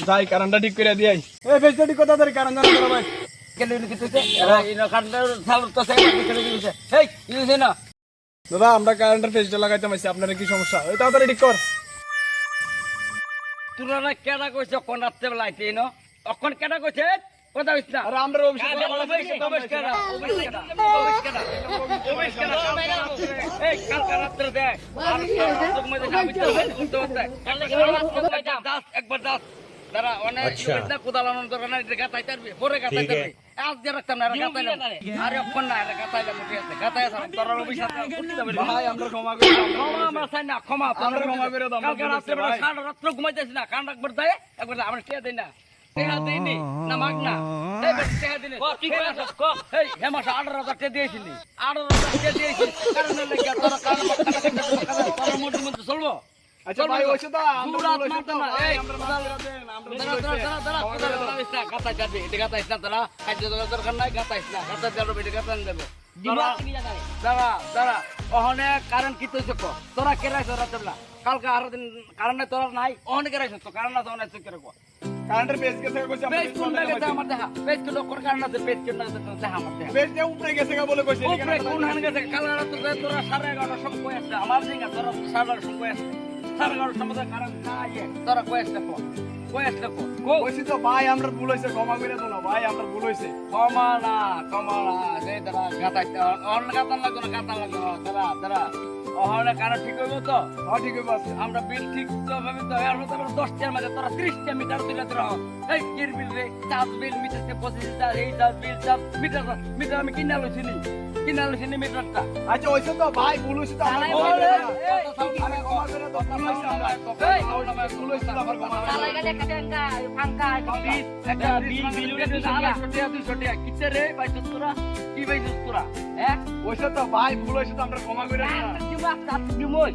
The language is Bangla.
যাই কারণটা ঠিক করে দিই এই ফেসটা ঠিক কথা ধরে কারণ জানা করো ভাই কেলে কিছু এরা ইনো কাটলে চালু তো সেই কেলে দিছে এই ইনো না দাদা আমরা কারেন্টের ফেসটা লাগাইতে মাইছি আপনার কি সমস্যা ওই তাড়াতাড়ি ঠিক কর তোরা না কেডা কইছ কোন রাতে লাইতে ইনো তখন কেডা কইছে কথা হইছ না আরে আমরা অভিষেক এই কালকে রাতে দে আর সব মধ্যে আমি তো করতে হচ্ছে একবার দাস দাঁড়া অনেক না কোদালানোর দরকার নাই গাতাই তারবি পরে গাতাই তারবি আজ যে রাখতাম না গাতাইলাম আরে অক্ষণ না গাতাইলাম উঠে আছে গাতাই আছে তোর অভিশাপ করতে হবে ভাই আমরা ক্ষমা করে দাও ক্ষমা আমরা চাই না ক্ষমা আমরা ক্ষমা করে দাও কালকে রাতে বেলা সারা রাত ঘুমাইতেছি না কান একবার দেয় একবার আমরা টিয়া দেই না টিয়া দেইনি না মাগ না এই বেটা টিয়া দিনে কি কইছ ক এই হেমাস 18000 টাকা দিয়েছিলি 18000 টাকা দিয়েছিস কারণ লাগে তোর কান তোর মধ্যে চলবো আচ্ছা ভাই ওইসব তো আমরা মারতাম না এই আমরা গাতাই যাবে এটা গাতাইছ না তোরা খাদ্য দরকার নাই গাতাইছ না গাতাই যাবে এটা গাতাই দেবে দাঁড়া ওখানে কারণ কি তুই কো তোরা কেরাইছ রাতবেলা কালকে আর দিন কারণ তোরা নাই ওখানে কেরাইছ তো কারণ না তো অনেক কেরে কো কারেন্টের ফেস গেছে কইছে পেজ কোন গেছে আমার দেখা পেজ কোন কারণ আছে পেজ কোন দেখা আমার দেখা ফেস যে উপরে গেছে বলে কইছে উপরে কোন হান গেছে কাল রাতে তোরা 11:30 সময় কই আছে আমার দিন তোরা 11:30 সময় কই আছে 11:30 সময় কারণ খাইয়ে তোরা কই আছে কো কইছি তো ভাই আমরা ভুল হইছে ক্ষমা করে দাও না ভাই আমরা ভুল হইছে ক্ষমা না যে দাঁড়া গাতাই অন্য গাতান লাগতো না গাতান লাগতো দাঁড়া ওখানে কারণ ঠিক হইব তো হ্যাঁ ঠিক আছে আমরা বিল ঠিক তো ভাবে তো এর মধ্যে 10টার মাঝে তোরা 30টা মিটার দিলে তোরা এই কির বিল রে চার্জ বিল মিটারতে 25000 এই চার্জ বিল মিটার আমি কিনা লইছিনি মিটারটা আচ্ছা ওইসব তো ভাই ভুল হইছে তো আমরা ক্ষমা করে দাও আমি ক্ষমা করে দাও ভুল হইছে আমরা ভুল হইছে আমরা ক্ষমা করে দাও একটা বিল উঠে 200 টাকা কিতে রে বাইছ তোরা কি বাইছ তোরা ওইসব তো ভাই ভুল হইছে তো আমরা ক্ষমা করে দাও দিমা কাট দিমই